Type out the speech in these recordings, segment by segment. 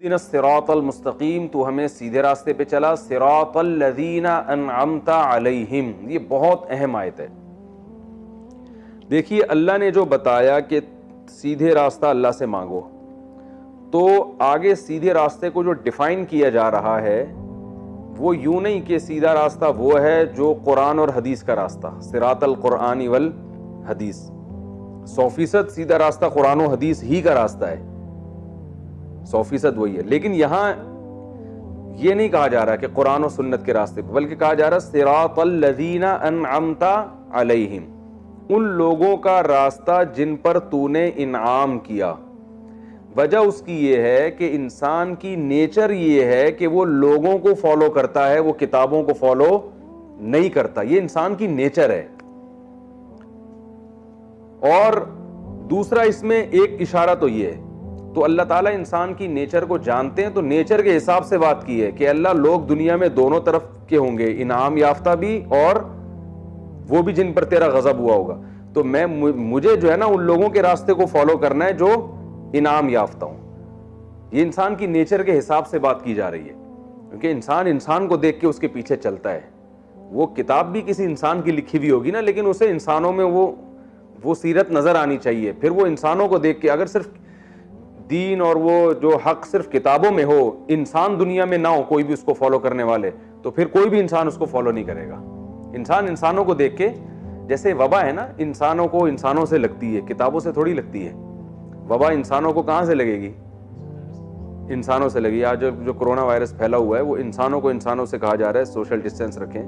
اهدنا الصراط المستقیم، تو ہمیں سیدھے راستے پہ چلا، صراط الذین انعمت علیہم، یہ بہت اہم آیت ہے۔ دیکھیے اللہ نے جو بتایا کہ سیدھے راستہ اللہ سے مانگو، تو آگے سیدھے راستے کو جو ڈیفائن کیا جا رہا ہے وہ یوں نہیں کہ سیدھا راستہ وہ ہے جو قرآن اور حدیث کا راستہ، صراط القرآن والحدیث، 100% سیدھا راستہ قرآن و حدیث ہی کا راستہ ہے، 100% وہی ہے۔ لیکن یہاں یہ نہیں کہا جا رہا کہ قرآن و سنت کے راستے پہ، بلکہ کہا جا رہا صراط الذین انعمت علیہم، ان لوگوں کا راستہ جن پر تو نے انعام کیا۔ وجہ اس کی یہ ہے کہ انسان کی نیچر یہ ہے کہ وہ لوگوں کو فالو کرتا ہے، وہ کتابوں کو فالو نہیں کرتا، یہ انسان کی نیچر ہے۔ اور دوسرا اس میں ایک اشارہ تو یہ ہے، تو اللہ تعالیٰ انسان کی نیچر کو جانتے ہیں، تو نیچر کے حساب سے بات کی ہے کہ اللہ لوگ دنیا میں دونوں طرف کے ہوں گے، انعام یافتہ بھی اور وہ بھی جن پر تیرا غضب ہوا ہوگا، تو مجھے جو ہے نا ان لوگوں کے راستے کو فالو کرنا ہے جو انعام یافتہ ہوں۔ یہ انسان کی نیچر کے حساب سے بات کی جا رہی ہے، کیونکہ انسان کو دیکھ کے اس کے پیچھے چلتا ہے۔ وہ کتاب بھی کسی انسان کی لکھی ہوئی ہوگی نا، لیکن اسے انسانوں میں وہ سیرت نظر آنی چاہیے، پھر وہ انسانوں کو دیکھ کے، اگر صرف دین اور وہ جو حق صرف کتابوں میں ہو، انسان دنیا میں نہ ہو کوئی بھی اس کو فالو کرنے والے، تو پھر کوئی بھی انسان اس کو فالو نہیں کرے گا۔ انسانوں کو دیکھ کے، جیسے وبا ہے نا، انسانوں کو انسانوں سے لگتی ہے، کتابوں سے تھوڑی لگتی ہے۔ وبا انسانوں کو کہاں سے لگے گی؟ انسانوں سے لگی۔ آج جو کرونا وائرس پھیلا ہوا ہے وہ انسانوں کو انسانوں سے کہا جا رہا ہے سوشل ڈسٹینس رکھیں۔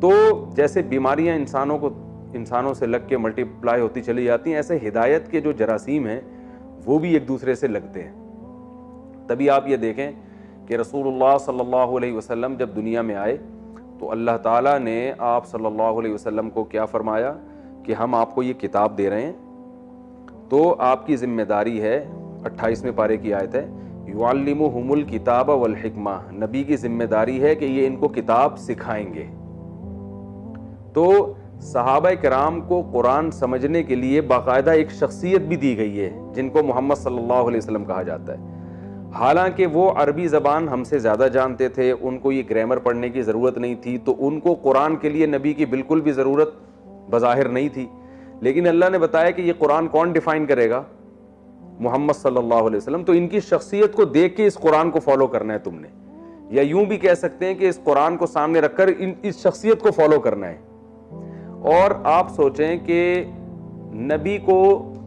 تو جیسے بیماریاں انسانوں سے لگ کے ملٹی پلائی ہوتی چلی جاتی ہیں، ایسے ہدایت کے جو جراثیم ہیں وہ بھی ایک دوسرے سے لگتے ہیں۔ تبھی آپ یہ دیکھیں کہ رسول اللہ صلی اللہ علیہ وسلم جب دنیا میں آئے تو اللہ تعالیٰ نے آپ صلی اللہ علیہ وسلم کو کیا فرمایا کہ ہم آپ کو یہ کتاب دے رہے ہیں، تو آپ کی ذمہ داری ہے، 28ویں پارے کی آیت ہے، یعلمہم الکتاب والحکمہ، نبی کی ذمہ داری ہے کہ یہ ان کو کتاب سکھائیں گے۔ تو صحابہ کرام کو قرآن سمجھنے کے لیے باقاعدہ ایک شخصیت بھی دی گئی ہے جن کو محمد صلی اللہ علیہ وسلم کہا جاتا ہے۔ حالانکہ وہ عربی زبان ہم سے زیادہ جانتے تھے، ان کو یہ گرامر پڑھنے کی ضرورت نہیں تھی، تو ان کو قرآن کے لیے نبی کی بالکل بھی ضرورت بظاہر نہیں تھی، لیکن اللہ نے بتایا کہ یہ قرآن کون ڈیفائن کرے گا؟ محمد صلی اللہ علیہ وسلم۔ تو ان کی شخصیت کو دیکھ کے اس قرآن کو فالو کرنا ہے تم نے، یا یوں بھی کہہ سکتے ہیں کہ اس قرآن کو سامنے رکھ کر اس شخصیت کو فالو کرنا ہے۔ اور آپ سوچیں کہ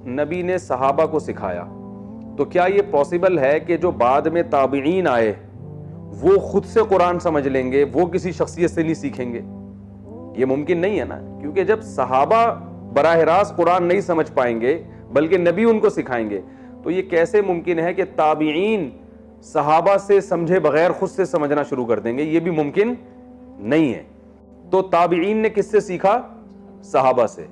نبی نے صحابہ کو سکھایا، تو کیا یہ پاسبل ہے کہ جو بعد میں تابعین آئے وہ خود سے قرآن سمجھ لیں گے، وہ کسی شخصیت سے نہیں سیکھیں گے؟ یہ ممکن نہیں ہے نا، کیونکہ جب صحابہ براہ راست قرآن نہیں سمجھ پائیں گے بلکہ نبی ان کو سکھائیں گے، تو یہ کیسے ممکن ہے کہ تابعین صحابہ سے سمجھے بغیر خود سے سمجھنا شروع کر دیں گے؟ یہ بھی ممکن نہیں ہے۔ تو تابعین نے کس سے سیکھا؟ صحابہ سے،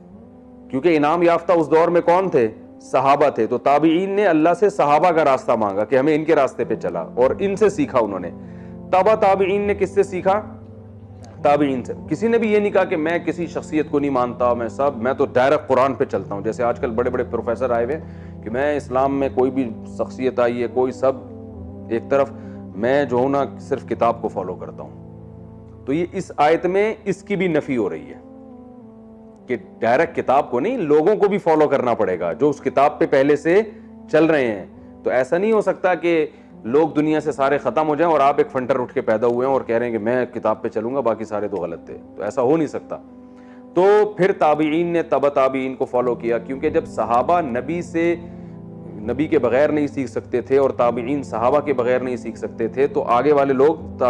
کیونکہ انعام یافتہ اس دور میں کون تھے؟ صحابہ تھے۔ تو تابعین نے اللہ سے صحابہ کا راستہ مانگا کہ ہمیں ان کے راستے پہ چلا، اور ان سے سیکھا انہوں نے۔ تابعین نے کس سے سیکھا؟ تابعین سے۔ کسی نے بھی یہ نہیں کہا کہ میں کسی شخصیت کو نہیں مانتا، میں تو ڈائریکٹ قرآن پہ چلتا ہوں، جیسے آج کل بڑے بڑے پروفیسر آئے ہوئے کہ میں اسلام میں کوئی بھی شخصیت آئی ہے، کوئی سب ایک طرف، میں جو ہوں نا صرف کتاب کو فالو کرتا ہوں۔ تو یہ اس آیت میں اس کی بھی نفی ہو رہی ہے کہ ڈائریکٹ کتاب کو نہیں، لوگوں کو بھی فالو کرنا پڑے گا جو اس کتاب پہ پہلے سے چل رہے ہیں۔ تو ایسا نہیں ہو سکتا کہ لوگ دنیا سے سارے ختم ہو جائیں اور آپ ایک فنٹر اٹھ کے پیدا ہوئے ہیں اور کہہ رہے ہیں کہ میں کتاب پہ چلوں گا، باقی سارے تو غلط تھے، تو ایسا ہو نہیں سکتا۔ تو پھر تابعین نے تابعین کو فالو کیا، کیونکہ جب صحابہ نبی کے بغیر نہیں سیکھ سکتے تھے اور تابعین صحابہ کے بغیر نہیں سیکھ سکتے تھے، تو آگے والے لوگ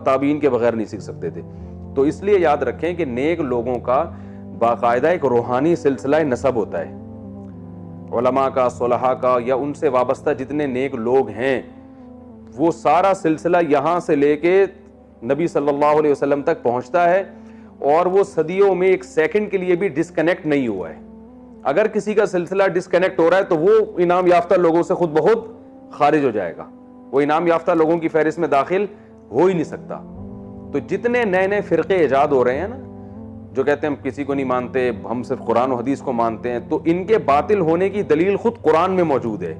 تابعین کے بغیر نہیں سیکھ سکتے تھے۔ تو اس لیے یاد رکھیں کہ نیک لوگوں کا باقاعدہ ایک روحانی سلسلہ نسب ہوتا ہے، علماء کا، صلحاء کا، یا ان سے وابستہ جتنے نیک لوگ ہیں، وہ سارا سلسلہ یہاں سے لے کے نبی صلی اللہ علیہ وسلم تک پہنچتا ہے، اور وہ صدیوں میں ایک سیکنڈ کے لیے بھی ڈسکنیکٹ نہیں ہوا ہے۔ اگر کسی کا سلسلہ ڈسکنیکٹ ہو رہا ہے تو وہ انعام یافتہ لوگوں سے خود بخود خارج ہو جائے گا، وہ انعام یافتہ لوگوں کی فہرست میں داخل ہو ہی نہیں سکتا۔ تو جتنے نئے نئے فرقے ایجاد ہو رہے ہیں نا، جو کہتے ہیں ہم کسی کو نہیں مانتے، ہم صرف قرآن و حدیث کو مانتے ہیں، تو ان کے باطل ہونے کی دلیل خود قرآن میں موجود ہے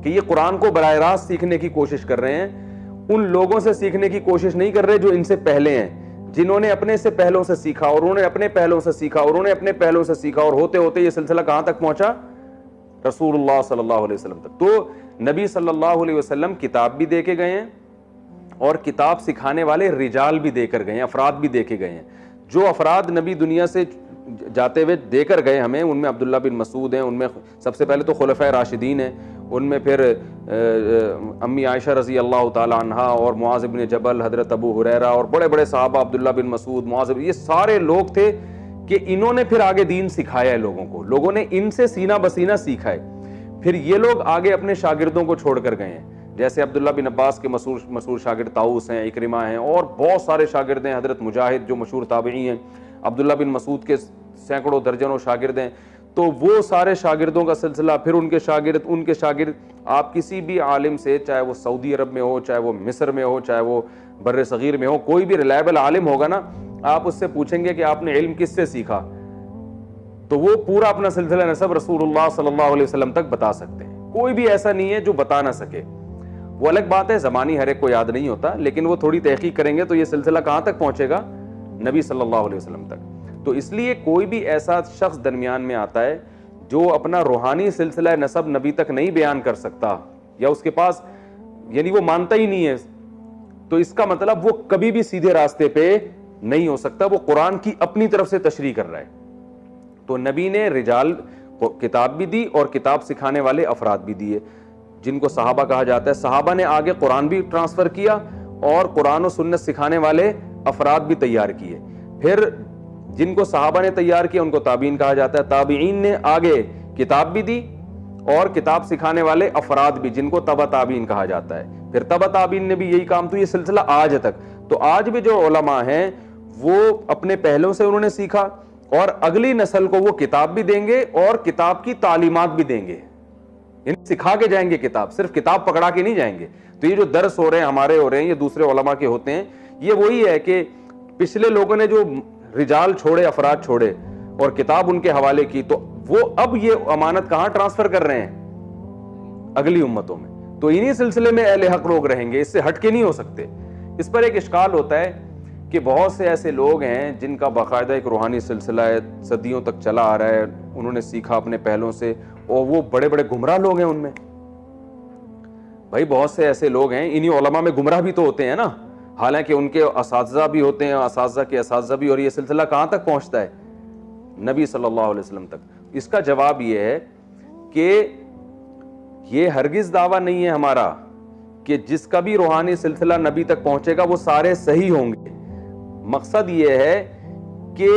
کہ یہ قرآن کو براہ راست سیکھنے کی کوشش کر رہے ہیں، ان لوگوں سے سیکھنے کی کوشش نہیں کر رہے جو ان سے پہلے ہیں، جنہوں نے اپنے سے پہلوں سے سیکھا اور انہوں نے اپنے پہلوں سے سیکھا اور انہوں نے اپنے پہلوں سے سیکھا، اور ہوتے ہوتے یہ سلسلہ کہاں تک پہنچا؟ رسول اللہ صلی اللہ علیہ وسلم تک۔ تو نبی صلی اللہ علیہ وسلم کتاب بھی دے کے گئے ہیں اور کتاب سکھانے والے رجال بھی دے کر گئے ہیں، افراد بھی دے کے گئے ہیں۔ جو افراد نبی دنیا سے جاتے ہوئے دے کر گئے ہمیں، ان میں عبداللہ بن مسعود ہیں، ان میں سب سے پہلے تو خلفائے راشدین ہیں، ان میں پھر امی عائشہ رضی اللہ تعالی عنہا اور معاذ بن جبل، حضرت ابو ہریرہ اور بڑے بڑے صحابہ، عبداللہ بن مسعود، معاذ، یہ سارے لوگ تھے کہ انہوں نے پھر آگے دین سکھایا ہے لوگوں کو، لوگوں نے ان سے سینہ بسینہ سیکھا ہے، پھر یہ لوگ آگے اپنے شاگردوں کو چھوڑ کر گئے ہیں، جیسے عبداللہ بن عباس کے مشہور شاگرد طاؤس ہیں، اکرمہ ہیں، اور بہت سارے شاگرد ہیں، حضرت مجاہد جو مشہور تابعی ہیں، عبداللہ بن مسعود کے سینکڑوں درجنوں شاگرد ہیں۔ تو وہ سارے شاگردوں کا سلسلہ، پھر ان کے شاگرد، آپ کسی بھی عالم سے، چاہے وہ سعودی عرب میں ہو، چاہے وہ مصر میں ہو، چاہے وہ بر صغیر میں ہو، کوئی بھی ریلائبل عالم ہوگا نا، آپ اس سے پوچھیں گے کہ آپ نے علم کس سے سیکھا، تو وہ پورا اپنا سلسلہ نسب رسول اللہ صلی اللہ علیہ وسلم تک بتا سکتے ہیں، کوئی بھی ایسا نہیں ہے جو بتا نہ سکے۔ وہ الگ بات ہے، زمانی ہر ایک کو یاد نہیں ہوتا، لیکن وہ تھوڑی تحقیق کریں گے تو یہ سلسلہ کہاں تک پہنچے گا؟ نبی صلی اللہ علیہ وسلم تک۔ تو اس لیے کوئی بھی ایسا شخص درمیان میں آتا ہے جو اپنا روحانی سلسلہ نسب نبی تک نہیں بیان کر سکتا، یا اس کے پاس یعنی وہ مانتا ہی نہیں ہے، تو اس کا مطلب وہ کبھی بھی سیدھے راستے پہ نہیں ہو سکتا، وہ قرآن کی اپنی طرف سے تشریح کر رہا ہے۔ تو نبی نے رجال کو کتاب بھی دی اور کتاب سکھانے والے افراد بھی دیے، جن کو صحابہ کہا جاتا ہے۔ صحابہ نے آگے قرآن بھی ٹرانسفر کیا اور قرآن و سنت سکھانے والے افراد بھی تیار کیے، پھر جن کو صحابہ نے تیار کیا ان کو تابعین کہا جاتا ہے۔ تابعین نے آگے کتاب بھی دی اور کتاب سکھانے والے افراد بھی، جن کو تبع تابعین کہا جاتا ہے، پھر تبع تابعین نے بھی یہی کام، تو یہ سلسلہ آج تک۔ تو آج بھی جو علماء ہیں وہ اپنے پہلوں سے انہوں نے سیکھا، اور اگلی نسل کو وہ کتاب بھی دیں گے اور کتاب کی تعلیمات بھی دیں گے، یعنی سکھا کے جائیں گے کتاب، صرف کتاب پکڑا کے نہیں جائیں گے۔ تو یہ جو درس ہو رہے ہیں، ہمارے ہو رہے ہیں، یہ دوسرے علماء کے ہوتے ہیں، یہ وہی ہے کہ پچھلے لوگوں نے جو رجال چھوڑے، افراد چھوڑے اور کتاب ان کے حوالے کی، تو وہ اب یہ امانت کہاں ٹرانسفر کر رہے ہیں؟ اگلی امتوں میں۔ تو انہی سلسلے میں اہل حق لوگ رہیں گے، اس سے ہٹ کے نہیں ہو سکتے۔ اس پر ایک اشکال ہوتا ہے کہ بہت سے ایسے لوگ ہیں جن کا باقاعدہ ایک روحانی سلسلہ ہے، صدیوں تک چلا آ رہا ہے، انہوں نے سیکھا اپنے پہلوں سے، اور وہ بڑے بڑے گمراہ لوگ ہیں ان میں۔ بھائی بہت سے ایسے لوگ ہیں، انہی علماء میں گمراہ بھی تو ہوتے ہیں نا، حالانکہ ان کے اساتذہ بھی ہوتے ہیں، اساتذہ کے اساتذہ بھی، اور یہ سلسلہ کہاں تک پہنچتا ہے؟ نبی صلی اللہ علیہ وسلم تک۔ اس کا جواب یہ ہے کہ یہ ہرگز دعویٰ نہیں ہے ہمارا کہ جس کا بھی روحانی سلسلہ نبی تک پہنچے گا وہ سارے صحیح ہوں گے۔ مقصد یہ ہے کہ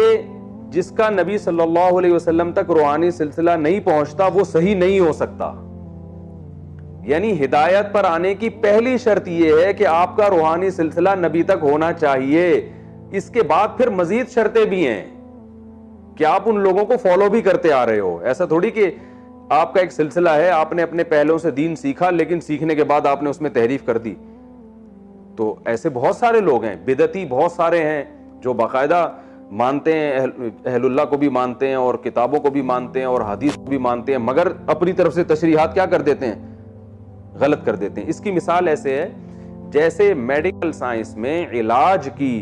جس کا نبی صلی اللہ علیہ وسلم تک روحانی سلسلہ نہیں پہنچتا وہ صحیح نہیں ہو سکتا۔ یعنی ہدایت پر آنے کی پہلی شرط یہ ہے کہ آپ کا روحانی سلسلہ نبی تک ہونا چاہیے۔ اس کے بعد پھر مزید شرطیں بھی ہیں کہ آپ ان لوگوں کو فالو بھی کرتے آ رہے ہو۔ ایسا تھوڑی کہ آپ کا ایک سلسلہ ہے، آپ نے اپنے پہلوں سے دین سیکھا، لیکن سیکھنے کے بعد آپ نے اس میں تحریف کر دی۔ تو ایسے بہت سارے لوگ ہیں، بدعتی بہت سارے ہیں جو باقاعدہ مانتے ہیں، اہل اللہ کو بھی مانتے ہیں اور کتابوں کو بھی مانتے ہیں اور حدیث کو بھی مانتے ہیں، مگر اپنی طرف سے تشریحات کیا کر دیتے ہیں؟ غلط کر دیتے ہیں۔ اس کی مثال ایسے ہے جیسے میڈیکل سائنس میں علاج کی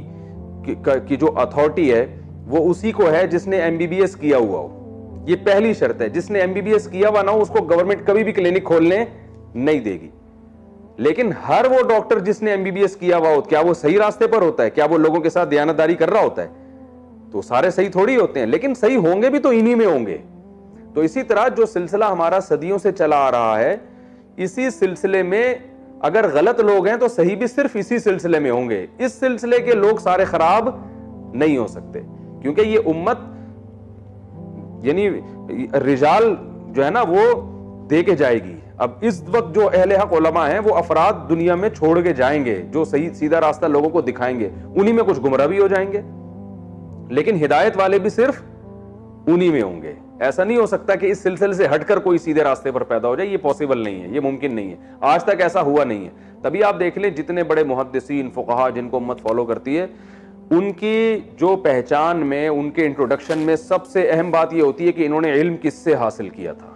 جو اتھارٹی ہے وہ اسی کو ہے جس نے ایم بی بی ایس کیا ہوا ہو۔ یہ پہلی شرط ہے، جس نے ایم بی بی ایس کیا ہوا نہ ہو اس کو گورنمنٹ کبھی بھی کلینک کھولنے نہیں دے گی۔ لیکن ہر وہ ڈاکٹر جس نے ایم بی بی ایس کیا ہوا ہو، کیا وہ صحیح راستے پر ہوتا ہے؟ کیا وہ لوگوں کے ساتھ دیانتداری کر رہا ہوتا ہے؟ تو سارے صحیح تھوڑی ہوتے ہیں، لیکن صحیح ہوں گے بھی تو انہی میں ہوں گے۔ تو اسی طرح جو سلسلہ ہمارا صدیوں سے چلا آ رہا ہے، اسی سلسلے میں اگر غلط لوگ ہیں تو صحیح بھی صرف اسی سلسلے میں ہوں گے۔ اس سلسلے کے لوگ سارے خراب نہیں ہو سکتے، کیونکہ یہ امت یعنی رجال جو ہے نا وہ دے کے جائے گی۔ اب اس وقت جو اہل حق علماء ہیں وہ افراد دنیا میں چھوڑ کے جائیں گے جو صحیح سیدھا راستہ لوگوں کو دکھائیں گے، انہی میں کچھ گمراہ بھی ہو جائیں گے، لیکن ہدایت والے بھی صرف انہی میں ہوں گے۔ ایسا نہیں ہو سکتا کہ اس سلسلے سے ہٹ کر کوئی سیدھے راستے پر پیدا ہو جائے، یہ پاسبل نہیں ہے، یہ ممکن نہیں ہے، آج تک ایسا ہوا نہیں ہے۔ تبھی آپ دیکھ لیں جتنے بڑے محدثین فقہا جن کو امت فالو کرتی ہے، ان کی جو پہچان میں، ان کے انٹروڈکشن میں سب سے اہم بات یہ ہوتی ہے کہ انہوں نے علم کس سے حاصل کیا تھا۔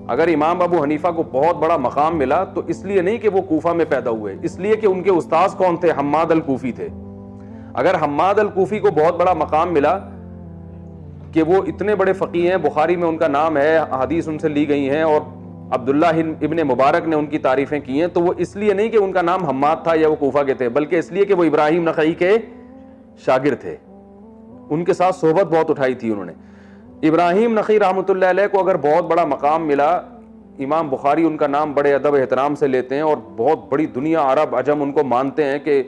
اگر امام ابو حنیفہ کو بہت بڑا مقام ملا تو اس لیے نہیں کہ وہ کوفہ میں پیدا ہوئے، اس لیے کہ ان کے استاذ کون تھے؟ حماد الکوفی تھے. اگر حماد الکوفی کو بہت بڑا مقام ملا کہ وہ اتنے بڑے فقیہ ہیں، بخاری میں ان کا نام ہے، حدیث ان سے لی گئی ہیں، اور عبداللہ ابن مبارک نے ان کی تعریفیں کی ہیں، تو وہ اس لیے نہیں کہ ان کا نام حماد تھا یا وہ کوفہ کے تھے، بلکہ اس لیے کہ وہ ابراہیم نخعی کے شاگرد تھے، ان کے ساتھ صحبت بہت اٹھائی تھی انہوں نے. ابراہیم نخعی رحمۃ اللہ علیہ کو اگر بہت بڑا مقام ملا، امام بخاری ان کا نام بڑے ادب احترام سے لیتے ہیں اور بہت بڑی دنیا عرب عجم ان کو مانتے ہیں کہ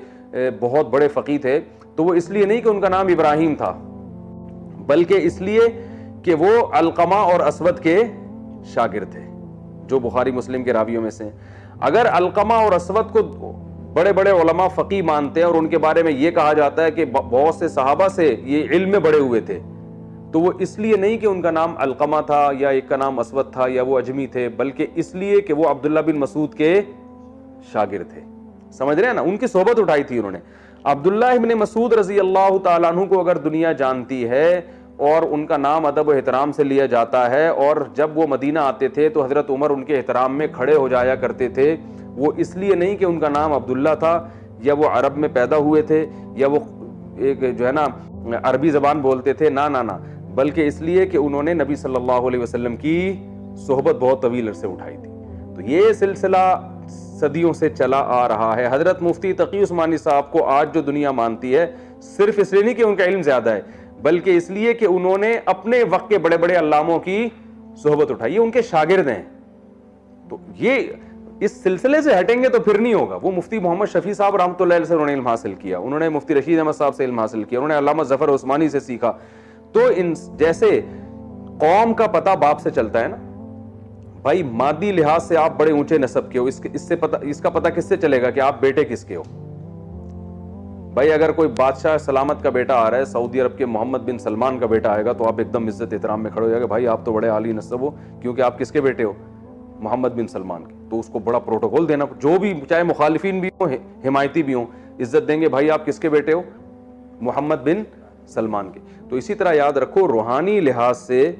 بہت بڑے فقیہ تھے، تو وہ اس لیے نہیں کہ ان کا نام ابراہیم تھا، بلکہ اس لیے کہ وہ علقمہ اور اسود کے شاگرد تھے جو بخاری مسلم کے راویوں میں سے ہیں. اگر علقمہ اور اسود کو بڑے بڑے علماء فقیہ مانتے ہیں اور ان کے بارے میں یہ کہا جاتا ہے کہ بہت سے صحابہ سے یہ علم میں بڑے ہوئے تھے، تو وہ اس لیے نہیں کہ ان کا نام علقمہ تھا یا ایک کا نام اسود تھا یا وہ اجمی تھے، بلکہ اس لیے کہ وہ عبداللہ بن مسعود کے شاگرد تھے. سمجھ رہے ہیں نا؟ ان کی صحبت اٹھائی تھی انہوں نے. عبداللہ ابن مسعود رضی اللہ تعالیٰ عنہ کو اگر دنیا جانتی ہے اور ان کا نام ادب و احترام سے لیا جاتا ہے، اور جب وہ مدینہ آتے تھے تو حضرت عمر ان کے احترام میں کھڑے ہو جایا کرتے تھے، وہ اس لیے نہیں کہ ان کا نام عبداللہ تھا یا وہ عرب میں پیدا ہوئے تھے یا وہ ایک جو ہے نا عربی زبان بولتے تھے، نہ، بلکہ اس لیے کہ انہوں نے نبی صلی اللہ علیہ وسلم کی صحبت بہت طویل عرصے اٹھائی تھی. تو یہ سلسلہ صدیوں سے چلا آ رہا ہے. حضرت مفتی تقی عثمانی صاحب کو آج جو دنیا مانتی ہے، صرف اس لیے نہیں کہ ان کا علم زیادہ ہے، بلکہ اس لیے کہ انہوں نے اپنے وقت کے بڑے بڑے علاموں کی صحبت اٹھائی ہے، ان کے شاگرد ہیں. تو یہ اس سلسلے سے ہٹیں گے تو پھر نہیں ہوگا. وہ مفتی محمد شفیع صاحب رحمۃ اللہ علیہ سے انہوں نے علم حاصل کیا، انہوں نے مفتی رشید احمد صاحب سے علم حاصل کیا، انہوں نے علامہ ظفر عثمانی سے سیکھا. تو ان جیسے قوم کا پتہ باپ سے چلتا ہے نا بھائی، مادی لحاظ سے آپ بڑے اونچے نسب کے ہو، اس کا پتہ کس سے چلے گا کہ آپ بیٹے کس کے ہو؟ بھائی اگر کوئی بادشاہ سلامت کا بیٹا آ رہا ہے، سعودی عرب کے محمد بن سلمان کا بیٹا آئے گا تو آپ ایک دم عزت احترام میں کھڑے ہو جائے گا، بھائی آپ تو بڑے عالی نسب ہو، کیونکہ آپ کس کے بیٹے ہو؟ محمد بن سلمان کے. تو اس کو بڑا پروٹوکول دینا، جو بھی چاہے مخالفین بھی ہوں حمایتی بھی ہوں، عزت دیں گے، بھائی آپ کس کے بیٹے ہو؟ محمد بن سلمان کے. تو اسی طرح یاد رکھو، روحانی لحاظ سے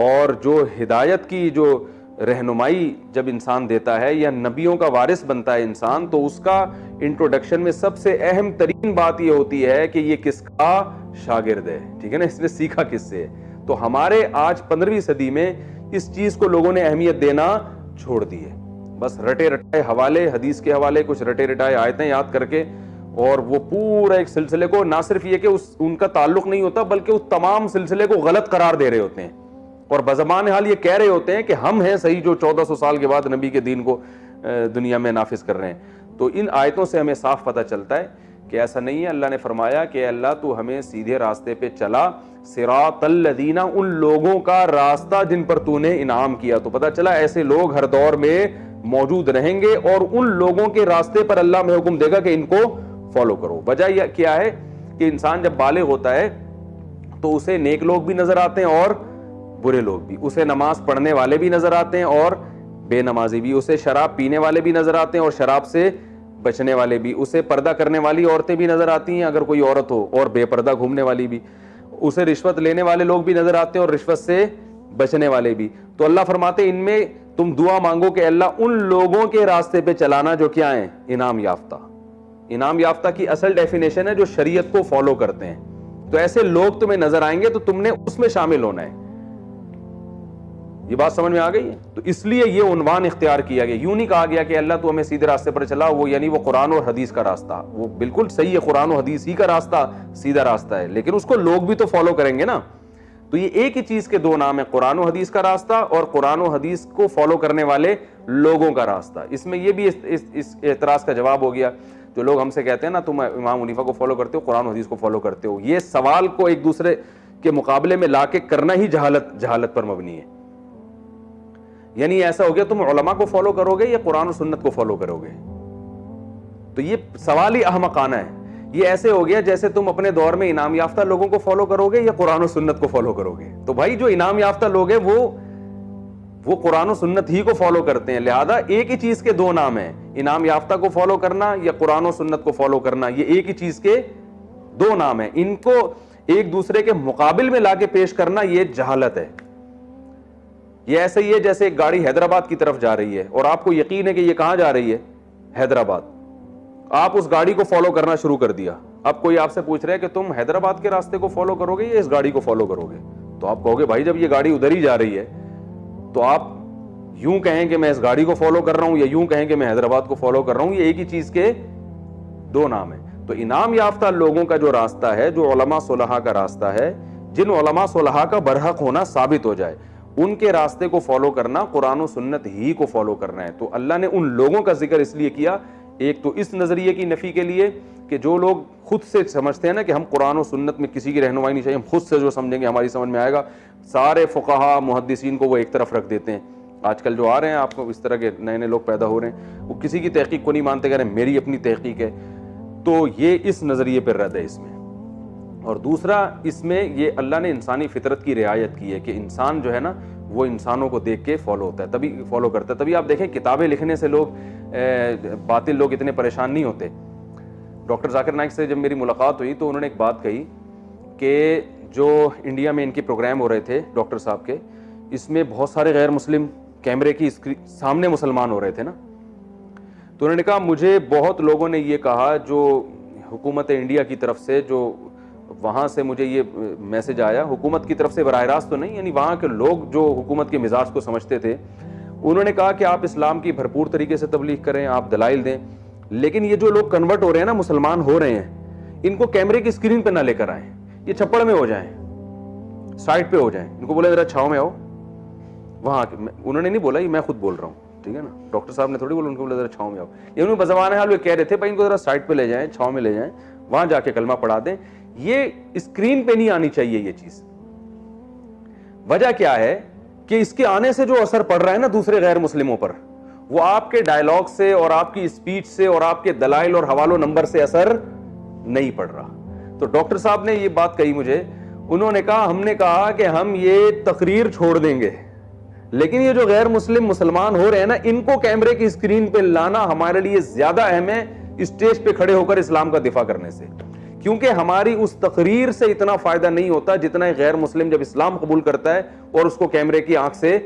اور جو ہدایت کی جو رہنمائی جب انسان دیتا ہے یا نبیوں کا وارث بنتا ہے انسان، تو اس کا انٹروڈکشن میں سب سے اہم ترین بات یہ ہوتی ہے کہ یہ کس کا شاگرد ہے. ٹھیک ہے نا؟ اس نے سیکھا کس سے. تو ہمارے آج 15ویں صدی میں اس چیز کو لوگوں نے اہمیت دینا چھوڑ دی ہے. بس رٹے رٹائے حوالے، حدیث کے حوالے کچھ رٹے رٹائے آیتیں یاد کر کے، اور وہ پورا ایک سلسلے کو نہ صرف یہ کہ ان کا تعلق نہیں ہوتا، بلکہ اس تمام سلسلے کو غلط قرار دے رہے ہوتے ہیں اور بزبان حال یہ کہہ رہے ہوتے ہیں کہ ہم ہیں صحیح جو 1400 سال کے بعد نبی کے دین کو دنیا میں نافذ کر رہے ہیں. تو ان آیتوں سے ہمیں صاف پتہ چلتا ہے کہ ایسا نہیں ہے. اللہ نے فرمایا کہ اللہ تو ہمیں سیدھے راستے پہ چلا، صراط الذین، ان لوگوں کا راستہ جن پر تو نے انعام کیا. تو پتہ چلا ایسے لوگ ہر دور میں موجود رہیں گے اور ان لوگوں کے راستے پر اللہ میں حکم دے گا کہ ان کو فالو کرو. وجہ یہ کیا ہے کہ انسان جب بالغ ہوتا ہے تو اسے نیک لوگ بھی نظر آتے ہیں اور برے لوگ بھی، اسے نماز پڑھنے والے بھی نظر آتے ہیں اور بے نمازی بھی، اسے شراب پینے والے بھی نظر آتے ہیں اور شراب سے بچنے والے بھی، اسے پردہ کرنے والی عورتیں بھی نظر آتی ہیں اگر کوئی عورت ہو، اور بے پردہ گھومنے والی بھی، اسے رشوت لینے والے لوگ بھی نظر آتے ہیں اور رشوت سے بچنے والے بھی. تو اللہ فرماتے ان میں تم دعا مانگو کہ اللہ ان لوگوں کے راستے پہ چلانا جو کیا ہیں؟ انعام یافتہ. انعام یافتہ کی اصل ڈیفینیشن ہے جو شریعت کو فالو کرتے ہیں. تو ایسے لوگ تمہیں نظر آئیں گے تو تم نے اس میں شامل ہونا ہے. یہ بات سمجھ میں آ گئی ہے؟ تو اس لیے یہ عنوان اختیار کیا گیا. یوں نہیں کہا گیا کہ اللہ تو ہمیں سیدھے راستے پر چلا، وہ یعنی وہ قرآن اور حدیث کا راستہ. وہ بالکل صحیح ہے، قرآن و حدیث ہی کا راستہ سیدھا راستہ ہے، لیکن اس کو لوگ بھی تو فالو کریں گے نا. تو یہ ایک ہی چیز کے دو نام ہیں، قرآن و حدیث کا راستہ اور قرآن و حدیث کو فالو کرنے والے لوگوں کا راستہ. اس میں یہ بھی اس اعتراض کا جواب ہو گیا جو لوگ ہم سے کہتے ہیں نا تم امام حنیفہ کو فالو کرتے ہو، قرآن و حدیث کو فالو کرتے ہو. یہ سوال کو ایک دوسرے کے مقابلے میں لا کے کرنا ہی جہالت پر مبنی ہے. یعنی ایسا ہو گیا تم علماء کو فالو کرو گے یا قرآن و سنت کو فالو کرو گے؟ تو یہ سوال ہی احمقانہ ہے. یہ ایسے ہو گیا جیسے تم اپنے دور میں انعام یافتہ لوگوں کو فالو کرو گے یا قرآن و سنت کو فالو کرو گے. تو بھائی جو انعام یافتہ لوگ ہیں وہ قرآن و سنت ہی کو فالو کرتے ہیں. لہذا ایک ہی چیز کے دو نام ہیں، انعام یافتہ کو فالو کرنا یا قرآن و سنت کو فالو کرنا. یہ ایک ہی چیز کے دو نام ہیں. ان کو ایک دوسرے کے مقابل میں لا کے پیش کرنا یہ جہالت ہے. یہ ایسے ہی ہے جیسے ایک گاڑی حیدرآباد کی طرف جا رہی ہے اور آپ کو یقین ہے کہ یہ کہاں جا رہی ہے؟ حیدرآباد. آپ اس گاڑی کو فالو کرنا شروع کر دیا. اب کوئی آپ سے پوچھ رہا ہے کہ تم حیدرآباد کے راستے کو فالو کرو گے یا اس گاڑی کو فالو کرو گے؟ تو آپ کہو گے بھائی جب یہ گاڑی ادھر ہی جا رہی ہے تو آپ یوں کہیں کہ میں اس گاڑی کو فالو کر رہا ہوں یا یوں کہیں کہ میں حیدرآباد کو فالو کر رہا ہوں. یہ ایک ہی چیز کے دو نام ہیں. تو انعام یافتہ لوگوں کا جو راستہ ہے, جو علماء صلحاء کا راستہ ہے, جن علماء صلحاء کا برحق ہونا ثابت ہو جائے, ان کے راستے کو فالو کرنا قرآن و سنت ہی کو فالو کرنا ہے. تو اللہ نے ان لوگوں کا ذکر اس لیے کیا, ایک تو اس نظریے کی نفی کے لیے کہ جو لوگ خود سے سمجھتے ہیں نا کہ ہم قرآن و سنت میں کسی کی رہنمائی نہیں چاہیے, ہم خود سے جو سمجھیں گے ہماری سمجھ میں آئے گا, سارے فقہا محدثین کو وہ ایک طرف رکھ دیتے ہیں. آج کل جو آ رہے ہیں آپ کو اس طرح کے نئے نئے لوگ پیدا ہو رہے ہیں, وہ کسی کی تحقیق کو نہیں مانتے, کہہ رہے ہیں میری اپنی تحقیق ہے. تو یہ اس نظریے پر رد ہے اس میں. اور دوسرا اس میں یہ اللہ نے انسانی فطرت کی رعایت کی ہے کہ انسان جو ہے نا وہ انسانوں کو دیکھ کے فالو ہوتا ہے, تبھی فالو کرتا ہے. تبھی آپ دیکھیں کتابیں لکھنے سے لوگ باطل لوگ اتنے پریشان نہیں ہوتے. ڈاکٹر ذاکر نائک سے جب میری ملاقات ہوئی تو انہوں نے ایک بات کہی کہ جو انڈیا میں ان کے پروگرام ہو رہے تھے ڈاکٹر صاحب کے, اس میں بہت سارے غیر مسلم کیمرے کی سامنے مسلمان ہو رہے تھے نا. تو انہوں نے کہا مجھے بہت لوگوں نے یہ کہا, جو حکومت انڈیا کی طرف سے, جو وہاں سے مجھے یہ میسج آیا, حکومت کی طرف سے براہ راست تو نہیں, یعنی وہاں کے لوگ جو حکومت کے مزاج کو سمجھتے تھے, انہوں نے کہا کہ آپ اسلام کی بھرپور طریقے سے تبلیغ کریں, آپ دلائل دیں, لیکن یہ جو لوگ کنورٹ ہو رہے ہیں نا, مسلمان ہو رہے ہیں, ان کو کیمرے کی اسکرین پہ نہ لے کر آئیں, یہ چھپڑ میں ہو جائیں, سائڈ پہ ہو جائیں, ان کو بولے ذرا چھاؤں میں آؤ. وہاں انہوں نے نہیں بولا, یہ میں خود بول رہا ہوں, ٹھیک ہے نا, ڈاکٹر صاحب نے تھوڑی بولا, ان کو بولا ذرا چھاؤں میں آؤ. یہ انہوں نے بزبان حال وہ کہہ رہے تھے بھائی ان کو ذرا سائڈ پہ لے جائیں, چھاؤں میں لے جائیں, وہاں جا کے کلمہ پڑھا دیں. یہ اسکرین پہ نہیں آنی چاہیے یہ چیز. وجہ کیا ہے کہ اس کے آنے سے جو اثر پڑ رہا ہے نا دوسرے غیر مسلموں پر, وہ آپ کے ڈائلاگ سے اور آپ کی اسپیچ سے اور آپ کے دلائل اور حوالوں نمبر سے اثر نہیں پڑ رہا. تو ڈاکٹر صاحب نے یہ بات کہی مجھے, انہوں نے کہا ہم نے کہا کہ ہم یہ تقریر چھوڑ دیں گے, لیکن یہ جو غیر مسلم مسلمان ہو رہے ہیں نا, ان کو کیمرے کی اسکرین پہ لانا ہمارے لیے زیادہ اہم ہے اسٹیج پہ کھڑے ہو کر اسلام کا دفاع کرنے سے, کیونکہ ہماری اس تقریر سے اتنا فائدہ نہیں ہوتا جتنا غیر مسلم جب اسلام قبول کرتا ہے اور اس کو کیمرے کی آنکھ سے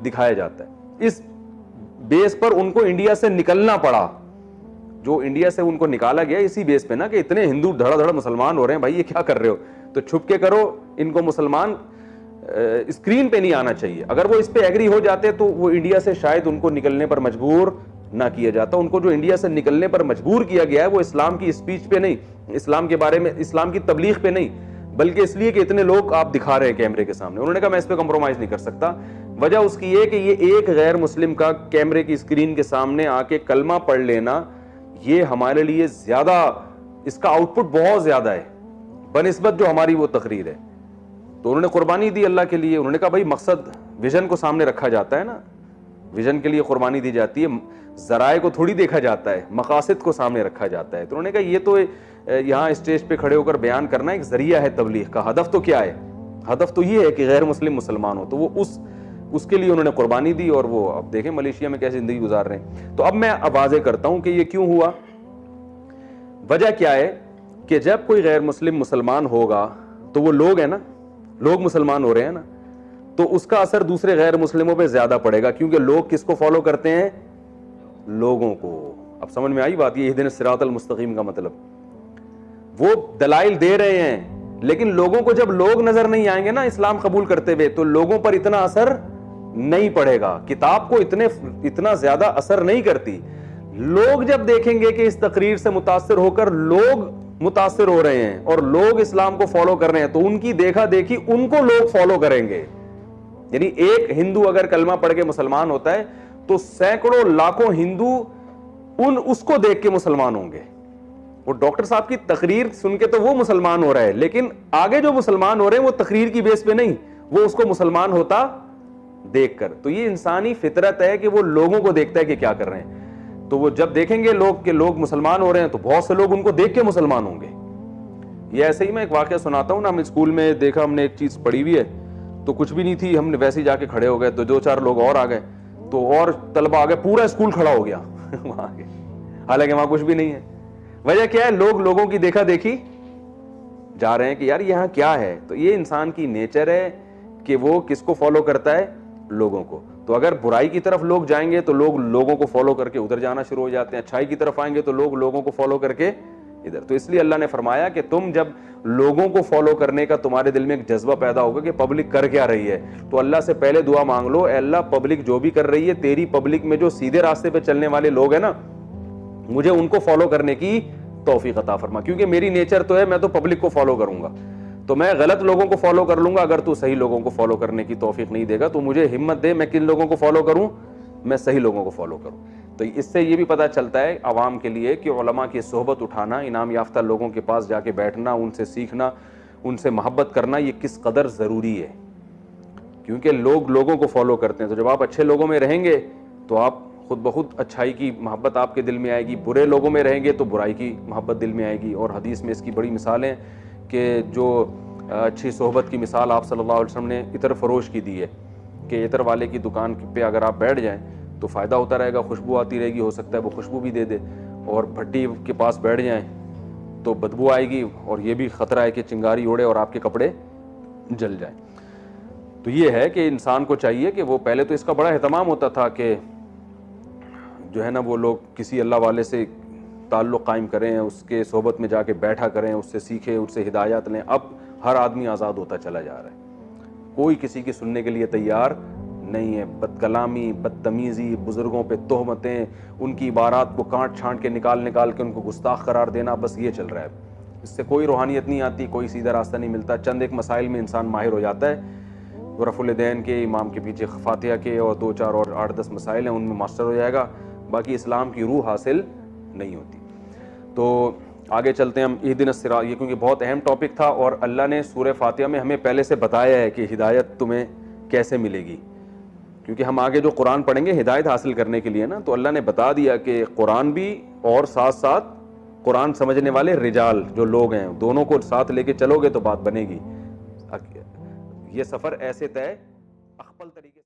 دکھایا جاتا ہے. اس بیس پر ان کو انڈیا سے نکلنا پڑا, جو انڈیا سے ان کو نکالا گیا اسی بیس پہ نا کہ اتنے ہندو دھڑا دھڑا مسلمان ہو رہے ہیں, بھائی یہ کیا کر رہے ہو, تو چھپ کے کرو, ان کو مسلمان اسکرین پہ نہیں آنا چاہیے. اگر وہ اس پہ ایگری ہو جاتے تو وہ انڈیا سے شاید ان کو نکلنے پر مجبور نہ کیا جاتا. ان کو جو انڈیا سے نکلنے پر مجبور کیا گیا ہے وہ اسلام کی اسپیچ پہ نہیں, اسلام کے بارے میں, اسلام کی تبلیغ پہ نہیں, بلکہ اس لیے کہ اتنے لوگ آپ دکھا رہے ہیں کیمرے کے سامنے. انہوں نے کہا میں اس پہ کمپرومائز نہیں کر سکتا. وجہ اس کی یہ کہ یہ ایک غیر مسلم کا کیمرے کی اسکرین کے سامنے آ کے کلمہ پڑھ لینا, یہ ہمارے لیے زیادہ, اس کا آؤٹ پٹ بہت زیادہ ہے بنسبت جو ہماری وہ تقریر ہے. تو انہوں نے قربانی دی اللہ کے لیے. انہوں نے کہا بھائی مقصد ویژن کو سامنے رکھا جاتا ہے نا, ویژن کے لیے قربانی دی جاتی ہے, ذرائع کو تھوڑی دیکھا جاتا ہے, مقاصد کو سامنے رکھا جاتا ہے. تو انہوں نے کہا یہ تو یہاں اسٹیج پہ کھڑے ہو کر بیان کرنا ایک ذریعہ ہے تبلیغ کا, ہدف تو کیا ہے, ہدف تو یہ ہے کہ غیر مسلم مسلمان ہو. تو وہ اس کے لیے انہوں نے قربانی دی, اور وہ اب دیکھیں ملیشیا میں کیسی زندگی گزار رہے ہیں. تو اب میں واضح کرتا ہوں کہ یہ کیوں ہوا. وجہ کیا ہے کہ جب کوئی غیر مسلم مسلمان ہوگا تو وہ لوگ ہیں نا, لوگ مسلمان ہو رہے ہیں نا, تو اس کا اثر دوسرے غیر مسلموں پہ زیادہ پڑے گا, کیونکہ لوگ کس کو فالو کرتے ہیں, لوگوں کو. اب سمجھ میں آئی بات, یہ اہدنا الصراط المستقیم کا مطلب. وہ دلائل دے رہے ہیں, لیکن لوگوں کو جب لوگ نظر نہیں آئیں گے نا اسلام قبول کرتے ہوئے, تو لوگوں پر اتنا اثر نہیں پڑے گا. کتاب کو اتنا زیادہ اثر نہیں کرتی. لوگ جب دیکھیں گے کہ اس تقریر سے متاثر ہو کر لوگ متاثر ہو رہے ہیں اور لوگ اسلام کو فالو کر رہے ہیں, تو ان کی دیکھا دیکھی ان کو لوگ فالو کریں گے. یعنی ایک ہندو اگر کلمہ پڑھ کے مسلمان ہوتا ہے تو سینکڑوں لاکھوں ہندو اس کو دیکھ کے مسلمان ہوں گے. وہ ڈاکٹر صاحب کی تقریر سن کے تو وہ مسلمان ہو رہا ہے, لیکن آگے جو مسلمان ہو رہے ہیں وہ تقریر کی بیس پہ نہیں, وہ اس کو مسلمان ہوتا دیکھ کر. تو یہ انسانی فطرت ہے کہ وہ لوگوں کو دیکھتا ہے کہ کیا کر رہے ہیں. تو وہ جب دیکھیں گے لوگ کہ لوگ مسلمان ہو رہے ہیں تو بہت سے لوگ ان کو دیکھ کے مسلمان ہوں گے. یہ ایسے ہی میں ایک واقعہ سناتا ہوں نا, ہم اسکول میں دیکھا, ہم نے ایک چیز پڑھی ہوئی ہے تو کچھ بھی نہیں تھی, ہم نے ویسے ہی جا کے کھڑے ہو گئے, تو دو چار لوگ اور آ گئے, تو اور طلبہ آ گئے, پورا اسکول کھڑا ہو گیا وہاں آگے, حالانکہ وہاں کچھ بھی نہیں ہے. وجہ کیا ہے, لوگوں کی دیکھا دیکھی جا رہے ہیں کہ یار یہاں کیا ہے. تو یہ انسان کی نیچر ہے کہ وہ کس کو فالو کرتا ہے, لوگوں کو. تو اگر برائی کی طرف لوگ جائیں گے تو لوگ لوگوں کو فالو کر کے ادھر جانا شروع ہو جاتے ہیں, اچھائی کی طرف آئیں گے تو لوگ لوگوں کو فالو کر کے ادھر. تو اس لیے اللہ نے فرمایا کہ تم جب لوگوں کو فالو کرنے کا تمہارے دل میں ایک جذبہ پیدا ہوگا کہ پبلک کر کیا رہی ہے, تو اللہ سے پہلے دعا مانگ لو, اے اللہ پبلک جو بھی کر رہی ہے, تیری پبلک میں جو سیدھے راستے پہ چلنے والے لوگ ہیں نا, مجھے ان کو فالو کرنے کی توفیق عطا فرما, کیونکہ میری نیچر تو ہے میں تو پبلک کو فالو کروں گا. تو میں غلط لوگوں کو فالو کر لوں گا, اگر تو صحیح لوگوں کو فالو کرنے کی توفیق نہیں دے گا تو مجھے ہمت دے میں کن لوگوں کو فالو کروں, میں صحیح لوگوں کو فالو کروں. تو اس سے یہ بھی پتہ چلتا ہے عوام کے لیے کہ علماء کی صحبت اٹھانا, انعام یافتہ لوگوں کے پاس جا کے بیٹھنا, ان سے سیکھنا, ان سے محبت کرنا یہ کس قدر ضروری ہے, کیونکہ لوگ لوگوں کو فالو کرتے ہیں. تو جب آپ اچھے لوگوں میں رہیں گے تو آپ خود بخود اچھائی کی محبت آپ کے دل میں آئے گی, برے لوگوں میں رہیں گے تو برائی کی محبت دل میں آئے گی. اور حدیث میں اس کی بڑی مثالیں کہ جو اچھی صحبت کی مثال آپ صلی اللہ علیہ وسلم نے عطر فروش کی دی ہے کہ عطر والے کی دکان پہ اگر آپ بیٹھ جائیں تو فائدہ ہوتا رہے گا, خوشبو آتی رہے گی, ہو سکتا ہے وہ خوشبو بھی دے دے, اور بھٹی کے پاس بیٹھ جائیں تو بدبو آئے گی اور یہ بھی خطرہ ہے کہ چنگاری اڑے اور آپ کے کپڑے جل جائیں. تو یہ ہے کہ انسان کو چاہیے کہ وہ پہلے تو اس کا بڑا اہتمام ہوتا تھا کہ جو ہے نا وہ لوگ کسی اللہ والے سے تعلق قائم کریں, اس کے صحبت میں جا کے بیٹھا کریں, اس سے سیکھیں, اس سے ہدایات لیں. اب ہر آدمی آزاد ہوتا چلا جا رہا ہے, کوئی کسی کی سننے کے لیے تیار نہیں ہے. بد کلامی, بدتمیزی, بزرگوں پہ تہمتیں, ان کی عبارات کو کانٹ چھانٹ کے نکال کے ان کو گستاخ قرار دینا, بس یہ چل رہا ہے. اس سے کوئی روحانیت نہیں آتی, کوئی سیدھا راستہ نہیں ملتا. چند ایک مسائل میں انسان ماہر ہو جاتا ہے, رفع الیدین کے, امام کے پیچھے فاتحہ کے, اور 2 4 اور 8 10 مسائل ہیں ان میں ماسٹر ہو جائے گا, باقی اسلام کی روح حاصل نہیں ہوتی. تو آگے چلتے ہیں ہم. اہدنا الصراط, یہ کیونکہ بہت اہم ٹاپک تھا اور اللہ نے سورہ فاتحہ میں ہمیں پہلے سے بتایا ہے کہ ہدایت تمہیں کیسے ملے گی, کیونکہ ہم آگے جو قرآن پڑھیں گے ہدایت حاصل کرنے کے لیے نا, تو اللہ نے بتا دیا کہ قرآن بھی اور ساتھ ساتھ قرآن سمجھنے والے رجال جو لوگ ہیں, دونوں کو ساتھ لے کے چلو گے تو بات بنے گی. یہ سفر ایسے طے اخپل طریقے